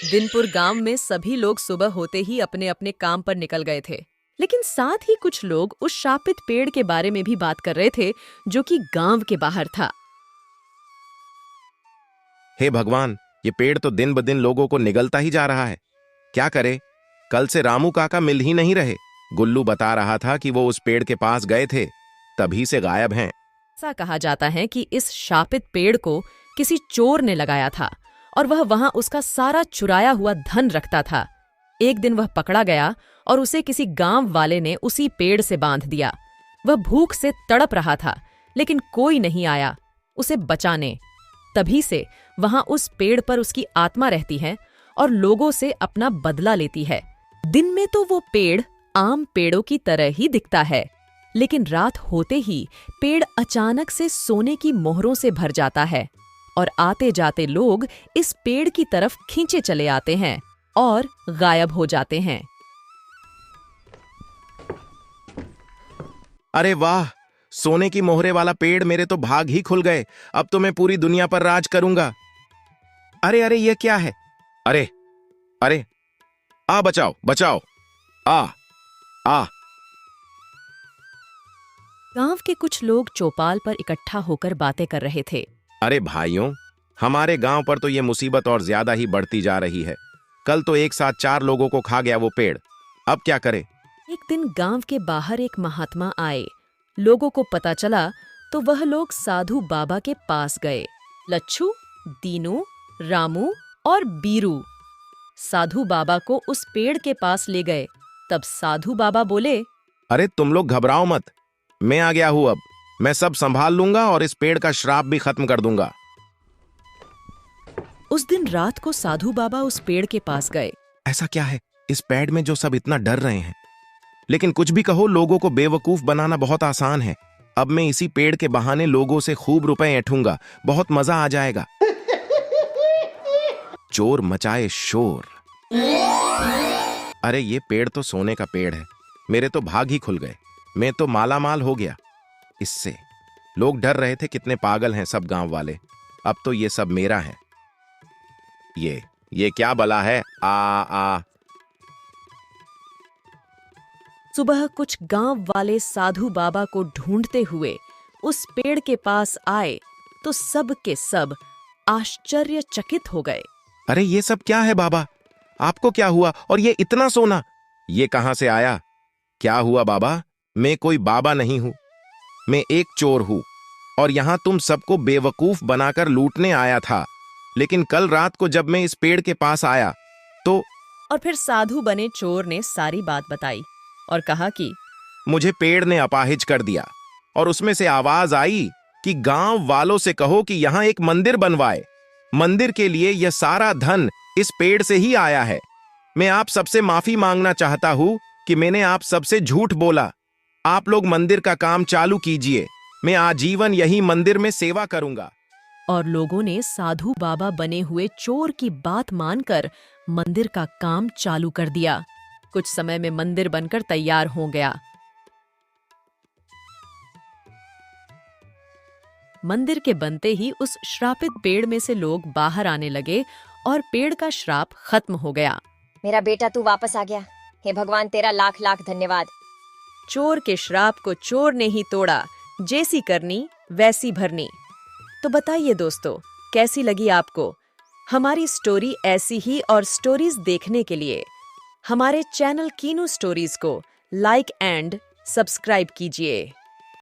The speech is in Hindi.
दिनपुर गांव में सभी लोग सुबह होते ही अपने अपने काम पर निकल गए थे, लेकिन साथ ही कुछ लोग उस शापित पेड़ के बारे में भी बात कर रहे थे जो कि गांव के बाहर था। हे भगवान, ये पेड़ तो दिन ब दिन लोगों को निगलता ही जा रहा है। क्या करे? कल से रामू काका मिल ही नहीं रहे। गुल्लू बता रहा था कि वो उस पेड़ के पास गए थे, तभी से गायब हैं। ऐसा कहा जाता है कि इस शापित पेड़ को किसी चोर ने लगाया था और वह वहां उसका सारा चुराया हुआ धन रखता था। एक दिन वह पकड़ा गया और उसे किसी गांव वाले ने उसी पेड़ से बांध दिया। वह भूख से तड़प रहा था, लेकिन कोई नहीं आया उसे बचाने। तभी से वहां उस पेड़ पर उसकी आत्मा रहती है और लोगों से अपना बदला लेती है। दिन में तो वो पेड़ आम पेड़ों की तरह ही दिखता है, लेकिन रात होते ही पेड़ अचानक से सोने की मोहरों से भर जाता है और आते जाते लोग इस पेड़ की तरफ खींचे चले आते हैं और गायब हो जाते हैं। अरे वाह, सोने की मोहरे वाला पेड़, मेरे तो भाग ही खुल गए। अब तो मैं पूरी दुनिया पर राज करूंगा। अरे अरे, ये क्या है? अरे अरे, आ बचाओ बचाओ, आ आ। गांव के कुछ लोग चौपाल पर इकट्ठा होकर बातें कर रहे थे। अरे भाइयों, हमारे गांव पर तो ये मुसीबत और ज्यादा ही बढ़ती जा रही है। कल तो एक साथ 4 लोगों को खा गया वो पेड़। अब क्या करे? एक दिन गांव के बाहर एक महात्मा आए। लोगों को पता चला तो वह लोग साधु बाबा के पास गए। लच्छू, दीनू, रामू और बीरू साधु बाबा को उस पेड़ के पास ले गए। तब साधु बाबा बोले, अरे तुम लोग घबराओ मत, मैं आ गया हूं। अब मैं सब संभाल लूंगा और इस पेड़ का श्राप भी खत्म कर दूंगा। उस दिन रात को साधु बाबा उस पेड़ के पास गए। ऐसा क्या है इस पेड़ में जो सब इतना डर रहे हैं? लेकिन कुछ भी कहो, लोगों को बेवकूफ बनाना बहुत आसान है। अब मैं इसी पेड़ के बहाने लोगों से खूब रुपए ऐंठूंगा, बहुत मजा आ जाएगा। चोर मचाए शोर। अरे ये पेड़ तो सोने का पेड़ है, मेरे तो भाग ही खुल गए। मैं तो माला माल हो गया इससे। लोग डर रहे थे, कितने पागल हैं सब गांव वाले। अब तो ये सब मेरा है। ये क्या बला है? आ आ। सुबह कुछ गांव वाले साधु बाबा को ढूंढते हुए उस पेड़ के पास आए तो सब के सब आश्चर्यचकित हो गए। अरे ये सब क्या है बाबा? आपको क्या हुआ? और ये इतना सोना ये कहां से आया? क्या हुआ बाबा? मैं कोई बाबा नहीं हूं, मैं एक चोर हूं और यहां तुम सबको बेवकूफ बनाकर लूटने आया था। लेकिन कल रात को जब मैं इस पेड़ के पास आया तो और फिर साधु बने चोर ने सारी बात बताई और कहा कि मुझे पेड़ ने अपाहिज कर दिया और उसमें से आवाज आई कि गांव वालों से कहो कि यहां एक मंदिर बनवाए। मंदिर के लिए यह सारा धन इस पेड़ से ही आया है। मैं आप सबसे माफी मांगना चाहता हूं कि मैंने आप सबसे झूठ बोला। आप लोग मंदिर का काम चालू कीजिए, मैं आजीवन यही मंदिर में सेवा करूंगा। और लोगों ने साधु बाबा बने हुए चोर की बात मानकर मंदिर का काम चालू कर दिया। कुछ समय में मंदिर बनकर तैयार हो गया। मंदिर के बनते ही उस श्रापित पेड़ में से लोग बाहर आने लगे और पेड़ का श्राप खत्म हो गया। मेरा बेटा तू वापस आ गया। हे भगवान, तेरा लाख लाख धन्यवाद। चोर के श्राप को चोर ने ही तोड़ा, जैसी करनी वैसी भरनी। तो बताइए दोस्तों, कैसी लगी आपको हमारी स्टोरी? ऐसी ही और स्टोरीज देखने के लिए हमारे चैनल कीनू स्टोरीज को लाइक एंड सब्सक्राइब कीजिए।